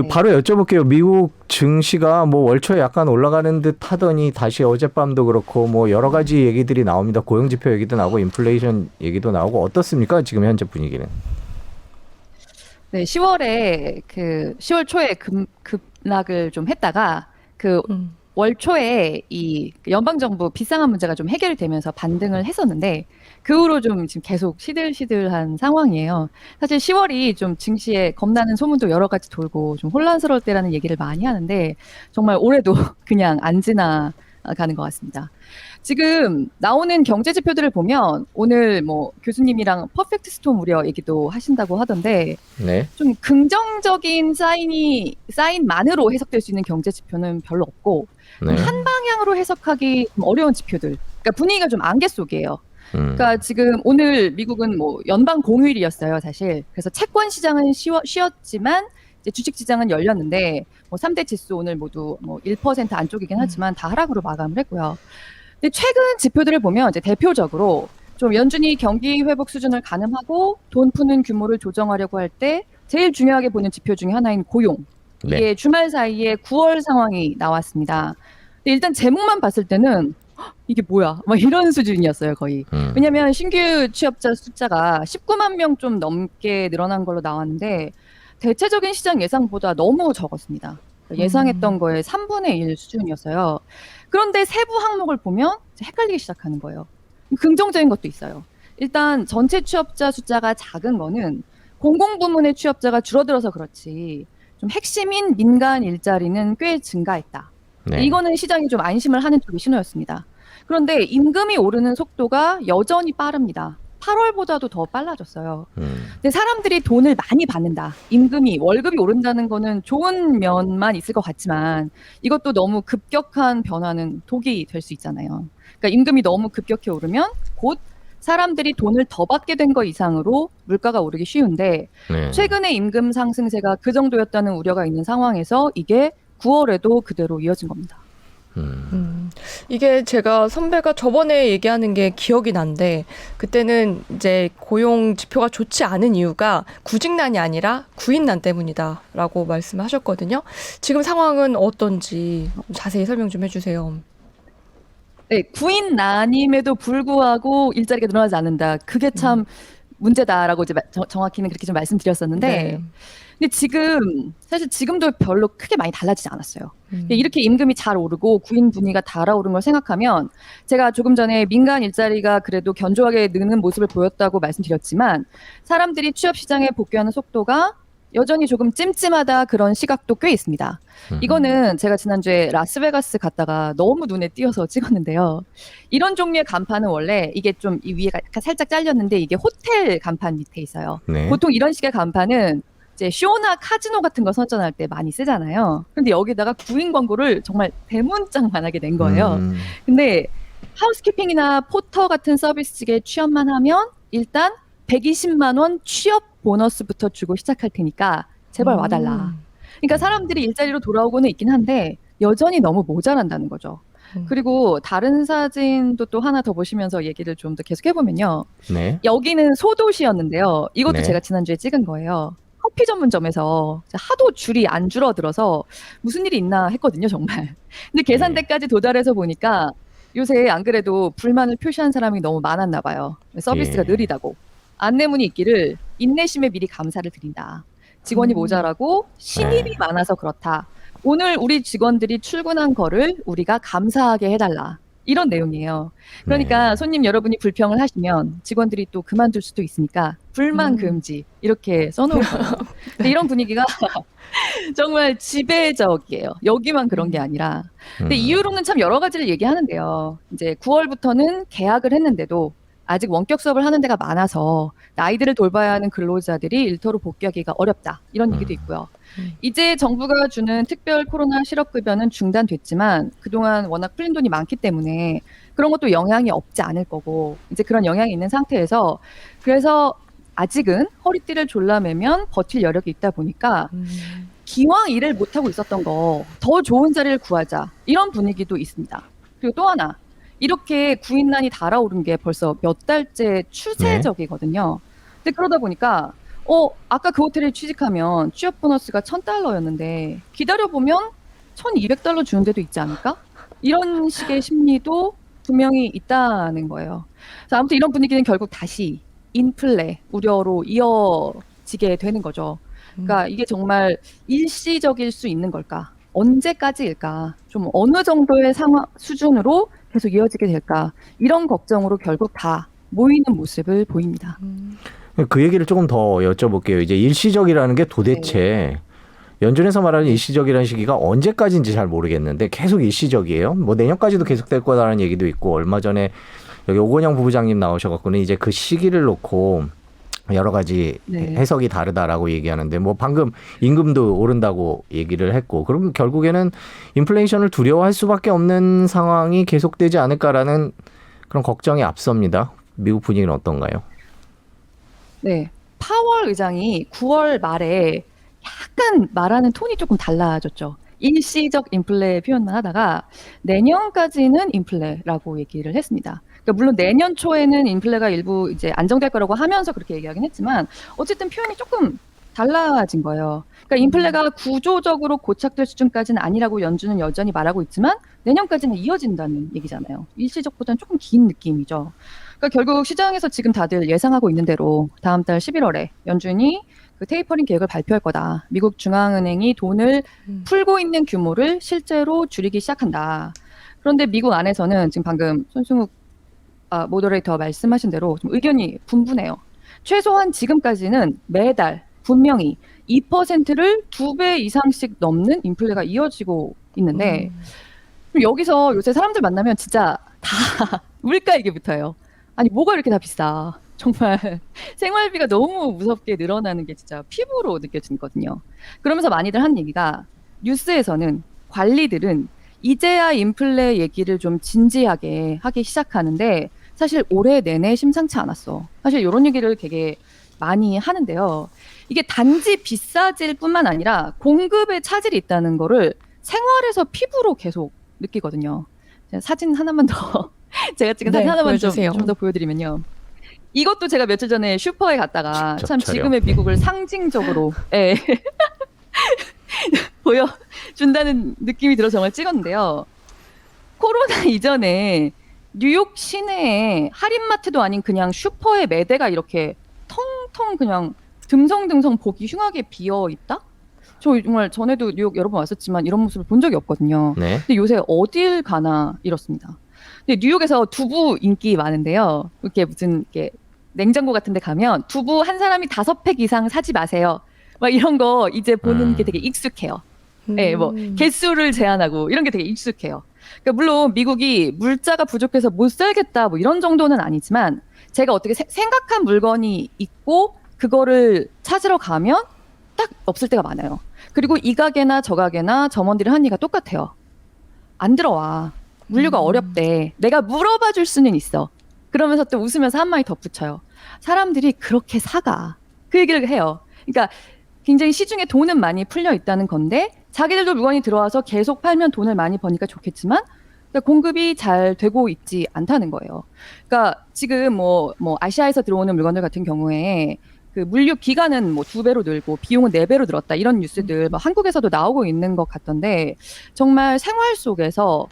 네. 바로 여쭤볼게요. 미국 증시가 뭐 월초에 약간 올라가는 듯 하더니 다시 어젯밤도 그렇고 뭐 여러 가지 얘기들이 나옵니다. 고용지표 얘기도 나오고 인플레이션 얘기도 나오고 어떻습니까? 지금 현재 분위기는. 네, 10월 초에 급락을 좀 했다가 그 음. 월 초에 이 연방정부 빚상환 문제가 좀 해결이 되면서 반등을 했었는데 그 후로 좀 지금 계속 시들시들한 상황이에요. 사실 10월이 좀 증시에 겁나는 소문도 여러 가지 돌고 좀 혼란스러울 때라는 얘기를 많이 하는데 정말 올해도 그냥 안 지나가는 것 같습니다. 지금 나오는 경제 지표들을 보면 오늘 뭐 교수님이랑 퍼펙트 스톰 우려 얘기도 하신다고 하던데 네. 좀 긍정적인 사인만으로 해석될 수 있는 경제 지표는 별로 없고 네. 한 방향으로 해석하기 좀 어려운 지표들. 그러니까 분위기가 좀 안개 속이에요. 그러니까 지금 오늘 미국은 뭐 연방 공휴일이었어요, 사실. 그래서 채권 시장은 쉬었지만 이제 주식 시장은 열렸는데 뭐 3대 지수 오늘 모두 뭐 1% 안쪽이긴 하지만 다 하락으로 마감을 했고요. 근데 최근 지표들을 보면 이제 대표적으로 좀 연준이 경기 회복 수준을 가늠하고 돈 푸는 규모를 조정하려고 할 때 제일 중요하게 보는 지표 중에 하나인 고용. 이게 네. 주말 사이에 9월 상황이 나왔습니다. 근데 일단 제목만 봤을 때는 "헉, 이게 뭐야?" 막 이런 수준이었어요, 거의. 왜냐면 신규 취업자 숫자가 19만 명 좀 넘게 늘어난 걸로 나왔는데 대체적인 시장 예상보다 너무 적었습니다. 예상했던 거의 3분의 1 수준이었어요. 그런데 세부 항목을 보면 이제 헷갈리기 시작하는 거예요. 긍정적인 것도 있어요. 일단 전체 취업자 숫자가 작은 거는 공공부문의 취업자가 줄어들어서 그렇지 좀 핵심인 민간 일자리는 꽤 증가했다. 네. 이거는 시장이 좀 안심을 하는 쪽의 신호였습니다. 그런데 임금이 오르는 속도가 여전히 빠릅니다. 8월보다도 더 빨라졌어요. 근데 사람들이 돈을 많이 받는다. 월급이 오른다는 거는 좋은 면만 있을 것 같지만 이것도 너무 급격한 변화는 독이 될 수 있잖아요. 그러니까 임금이 너무 급격히 오르면 곧 사람들이 돈을 더 받게 된 거 이상으로 물가가 오르기 쉬운데 네. 최근에 임금 상승세가 그 정도였다는 우려가 있는 상황에서 이게 9월에도 그대로 이어진 겁니다. 이게 제가 선배가 저번에 얘기하는 게 기억이 난데 그때는 이제 고용 지표가 좋지 않은 이유가 구직난이 아니라 구인난 때문이다라고 말씀하셨거든요. 지금 상황은 어떤지 자세히 설명 좀 해주세요. 네, 구인난임에도 불구하고 일자리가 늘어나지 않는다. 그게 참 문제다라고 이제 정확히는 그렇게 좀 말씀드렸었는데 네. 근데 사실 지금도 별로 크게 많이 달라지지 않았어요. 근데 이렇게 임금이 잘 오르고 구인 분위기가 달아오른 걸 생각하면 제가 조금 전에 민간 일자리가 그래도 견조하게 느는 모습을 보였다고 말씀드렸지만 사람들이 취업 시장에 복귀하는 속도가 여전히 조금 찜찜하다 그런 시각도 꽤 있습니다. 이거는 제가 지난주에 라스베가스 갔다가 너무 눈에 띄어서 찍었는데요. 이런 종류의 간판은 원래 이게 좀 이 위에가 약간 살짝 잘렸는데 이게 호텔 간판 밑에 있어요. 네. 보통 이런 식의 간판은 이제 쇼나 카지노 같은 거 선전할 때 많이 쓰잖아요. 근데 여기다가 구인 광고를 정말 대문짝만하게 낸 거예요. 근데 하우스키핑이나 포터 같은 서비스직에 취업만 하면 일단 120만 원 취업 보너스부터 주고 시작할 테니까 제발 와달라. 그러니까 사람들이 일자리로 돌아오고는 있긴 한데 여전히 너무 모자란다는 거죠. 그리고 다른 사진도 또 하나 더 보시면서 얘기를 좀 더 계속 해보면요. 네. 여기는 소도시였는데요. 이것도 네. 제가 지난주에 찍은 거예요. 커피 전문점에서 하도 줄이 안 줄어들어서 무슨 일이 있나 했거든요, 정말. 근데 계산대까지 도달해서 보니까 요새 안 그래도 불만을 표시한 사람이 너무 많았나 봐요. 서비스가 예. 느리다고. 안내문이 있기를 인내심에 미리 감사를 드린다. 직원이 모자라고 신입이 많아서 그렇다. 오늘 우리 직원들이 출근한 거를 우리가 감사하게 해달라. 이런 내용이에요. 그러니까 손님 여러분이 불평을 하시면 직원들이 또 그만둘 수도 있으니까 불만 금지 이렇게 써놓은 거예요. 근데 이런 분위기가 정말 지배적이에요. 여기만 그런 게 아니라. 근데 이유로는 참 여러 가지를 얘기하는데요. 이제 9월부터는 개학을 했는데도 아직 원격 수업을 하는 데가 많아서 나이들을 돌봐야 하는 근로자들이 일터로 복귀하기가 어렵다. 이런 얘기도 있고요. 이제 정부가 주는 특별 코로나 실업급여는 중단됐지만 그동안 워낙 풀린 돈이 많기 때문에 그런 것도 영향이 없지 않을 거고 이제 그런 영향이 있는 상태에서 그래서 아직은 허리띠를 졸라매면 버틸 여력이 있다 보니까 기왕 일을 못하고 있었던 거 더 좋은 자리를 구하자 이런 분위기도 있습니다. 그리고 또 하나 이렇게 구인난이 달아오른 게 벌써 몇 달째 추세적이거든요. 근데 그러다 보니까 아까 그 호텔에 취직하면 취업 보너스가 $1,000였는데 기다려보면 $1,200 주는 데도 있지 않을까? 이런 식의 심리도 분명히 있다는 거예요. 그래서 아무튼 이런 분위기는 결국 다시 인플레 우려로 이어지게 되는 거죠. 그러니까 이게 정말 일시적일 수 있는 걸까? 언제까지일까? 좀 어느 정도의 상황 수준으로 계속 이어지게 될까? 이런 걱정으로 결국 다 모이는 모습을 보입니다. 그 얘기를 조금 더 여쭤볼게요. 이제 일시적이라는 게 도대체 연준에서 말하는 일시적이라는 시기가 언제까지인지 잘 모르겠는데 계속 일시적이에요. 뭐 내년까지도 계속될 거다라는 얘기도 있고 얼마 전에 여기 오건영 부부장님 나오셔갖고는 이제 그 시기를 놓고 여러 가지 네. 해석이 다르다라고 얘기하는데 뭐 방금 임금도 오른다고 얘기를 했고 그럼 결국에는 인플레이션을 두려워할 수밖에 없는 상황이 계속되지 않을까라는 그런 걱정이 앞섭니다. 미국 분위기는 어떤가요? 네. 파월 의장이 9월 말에 약간 말하는 톤이 조금 달라졌죠. 일시적 인플레 표현만 하다가 내년까지는 인플레라고 얘기를 했습니다. 그러니까 물론 내년 초에는 인플레가 일부 이제 안정될 거라고 하면서 그렇게 얘기하긴 했지만 어쨌든 표현이 조금 달라진 거예요. 그러니까 인플레가 구조적으로 고착될 수준까지는 아니라고 연준은 여전히 말하고 있지만 내년까지는 이어진다는 얘기잖아요. 일시적보다는 조금 긴 느낌이죠. 그러니까 결국 시장에서 지금 다들 예상하고 있는 대로 다음 달 11월에 연준이 그 테이퍼링 계획을 발표할 거다. 미국 중앙은행이 돈을 풀고 있는 규모를 실제로 줄이기 시작한다. 그런데 미국 안에서는 지금 방금 손승욱 모더레이터 말씀하신 대로 좀 의견이 분분해요. 최소한 지금까지는 매달 분명히 2%를 2배 이상씩 넘는 인플레가 이어지고 있는데 여기서 요새 사람들 만나면 진짜 다 물가 얘기부터예요. 아니 뭐가 이렇게 다 비싸. 정말 생활비가 너무 무섭게 늘어나는 게 진짜 피부로 느껴지거든요. 그러면서 많이들 한 얘기가 뉴스에서는 관리들은 이제야 인플레 얘기를 좀 진지하게 하기 시작하는데 사실 올해 내내 심상치 않았어. 사실 이런 얘기를 되게 많이 하는데요. 이게 단지 비싸질 뿐만 아니라 공급에 차질이 있다는 거를 생활에서 피부로 계속 느끼거든요. 사진 하나만 더 제가 찍은 사진 하나만 좀 더 보여드리면요. 이것도 제가 며칠 전에 슈퍼에 갔다가 참 촬영. 지금의 미국을 상징적으로 보여준다는 느낌이 들어서 정말 찍었는데요. 코로나 이전에 뉴욕 시내에 할인마트도 아닌 그냥 슈퍼의 매대가 이렇게 텅텅 그냥 듬성듬성 보기 흉하게 비어있다? 저 정말 전에도 뉴욕 여러 번 왔었지만 이런 모습을 본 적이 없거든요. 네. 근데 요새 어딜 가나 이렇습니다. 근데 뉴욕에서 두부 인기 많은데요. 이렇게 무슨 이렇게 냉장고 같은 데 가면 두부 한 사람이 5팩 이상 사지 마세요. 막 이런 거 이제 보는 게 되게 익숙해요. 네, 뭐 개수를 제한하고 이런 게 되게 익숙해요. 그러니까 물론 미국이 물자가 부족해서 못 살겠다 뭐 이런 정도는 아니지만 제가 어떻게 생각한 물건이 있고 그거를 찾으러 가면 딱 없을 때가 많아요. 그리고 이 가게나 저 가게나 점원들이 한 얘기가 똑같아요. 안 들어와. 물류가 어렵대. 내가 물어봐 줄 수는 있어. 그러면서 또 웃으면서 한마디 덧붙여요. 사람들이 그렇게 사가. 그 얘기를 해요. 그러니까 굉장히 시중에 돈은 많이 풀려 있다는 건데 자기들도 물건이 들어와서 계속 팔면 돈을 많이 버니까 좋겠지만 공급이 잘 되고 있지 않다는 거예요. 그러니까 지금 뭐 아시아에서 들어오는 물건들 같은 경우에 그 물류 기간은 뭐 2배로 늘고 비용은 4배로 늘었다 이런 뉴스들 뭐 한국에서도 나오고 있는 것 같던데 정말 생활 속에서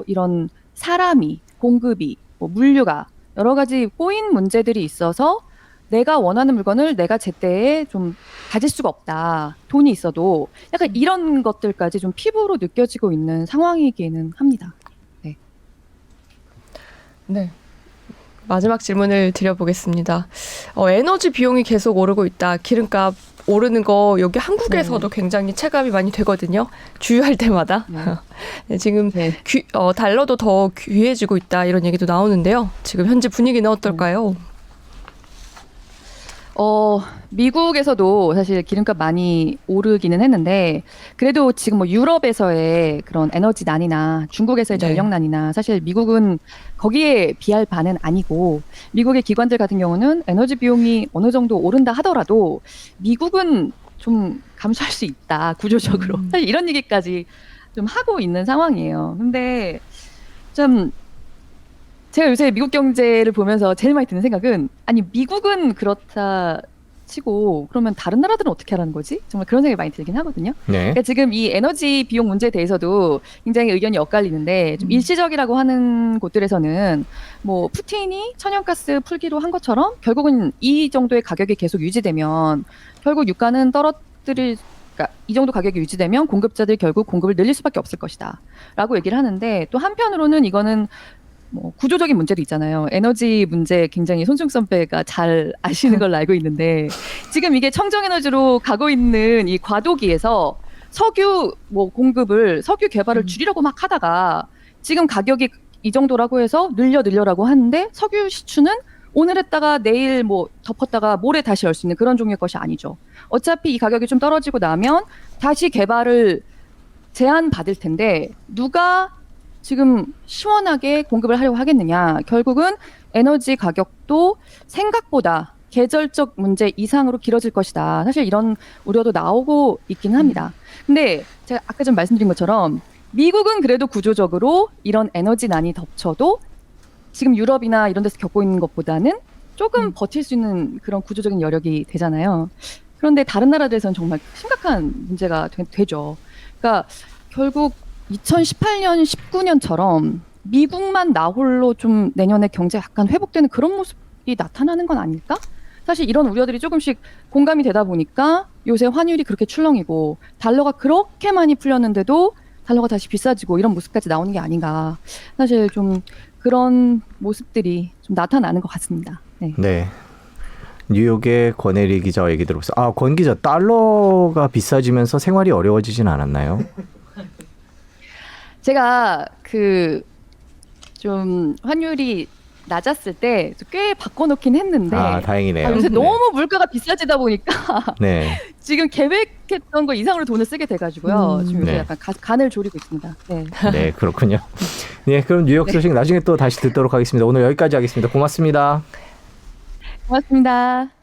이런 사람이 공급이 뭐 물류가 여러 가지 꼬인 문제들이 있어서 내가 원하는 물건을 내가 제때에 좀 가질 수가 없다. 돈이 있어도 약간 이런 것들까지 좀 피부로 느껴지고 있는 상황이기는 합니다. 네. 네. 마지막 질문을 드려보겠습니다. 에너지 비용이 계속 오르고 있다. 기름값 오르는 거 여기 한국에서도 굉장히 체감이 많이 되거든요. 주유할 때마다. 네, 지금 달러도 더 귀해지고 있다 이런 얘기도 나오는데요. 지금 현재 분위기는 어떨까요? 미국에서도 사실 기름값 많이 오르기는 했는데 그래도 지금 뭐 유럽에서의 그런 에너지 난이나 중국에서의 전력 난이나 사실 미국은 거기에 비할 바는 아니고 미국의 기관들 같은 경우는 에너지 비용이 어느 정도 오른다 하더라도 미국은 좀 감수할 수 있다 구조적으로 사실 이런 얘기까지 좀 하고 있는 상황이에요. 근데 좀 제가 요새 미국 경제를 보면서 제일 많이 드는 생각은 아니 미국은 그렇다 치고 그러면 다른 나라들은 어떻게 하라는 거지? 정말 그런 생각이 많이 들긴 하거든요. 네. 그러니까 지금 이 에너지 비용 문제에 대해서도 굉장히 의견이 엇갈리는데 좀 일시적이라고 하는 곳들에서는 뭐 푸틴이 천연가스 풀기로 한 것처럼 결국은 이 정도의 가격이 계속 유지되면 결국 유가는 떨어뜨릴 그러니까 이 정도 가격이 유지되면 공급자들이 결국 공급을 늘릴 수밖에 없을 것이다 라고 얘기를 하는데 또 한편으로는 이거는 뭐 구조적인 문제도 있잖아요. 에너지 문제 굉장히 손중 선배가 잘 아시는 걸로 알고 있는데 지금 이게 청정에너지로 가고 있는 이 과도기에서 석유 뭐 공급을 석유 개발을 줄이려고 막 하다가 지금 가격이 이 정도라고 해서 늘려라고 하는데 석유 시추는 오늘 했다가 내일 뭐 덮었다가 모레 다시 열 수 있는 그런 종류의 것이 아니죠. 어차피 이 가격이 좀 떨어지고 나면 다시 개발을 제한받을 텐데 누가 지금 시원하게 공급을 하려고 하겠느냐. 결국은 에너지 가격도 생각보다 계절적 문제 이상으로 길어질 것이다. 사실 이런 우려도 나오고 있긴 합니다. 근데 제가 아까 좀 말씀드린 것처럼 미국은 그래도 구조적으로 이런 에너지난이 덮쳐도 지금 유럽이나 이런 데서 겪고 있는 것보다는 조금 버틸 수 있는 그런 구조적인 여력이 되잖아요. 그런데 다른 나라들에서는 정말 심각한 문제가 되죠. 그러니까 결국 2018년, 19년처럼 미국만 나홀로 좀 내년에 경제 약간 회복되는 그런 모습이 나타나는 건 아닐까? 사실 이런 우려들이 조금씩 공감이 되다 보니까 요새 환율이 그렇게 출렁이고 달러가 그렇게 많이 풀렸는데도 달러가 다시 비싸지고 이런 모습까지 나오는 게 아닌가. 사실 좀 그런 모습들이 좀 나타나는 것 같습니다. 네. 네. 뉴욕의 권혜리 기자 얘기 들어보세요. 아, 권 기자, 달러가 비싸지면서 생활이 어려워지진 않았나요? 제가 그 좀 환율이 낮았을 때 꽤 바꿔놓긴 했는데 아, 다행이네요. 요새 네. 너무 물가가 비싸지다 보니까 네. 지금 계획했던 거 이상으로 돈을 쓰게 돼가지고요. 지금 요새 네. 약간 간을 조리고 있습니다. 네. 네, 그렇군요. 네, 그럼 뉴욕 소식 나중에 또 다시 듣도록 하겠습니다. 오늘 여기까지 하겠습니다. 고맙습니다. 고맙습니다.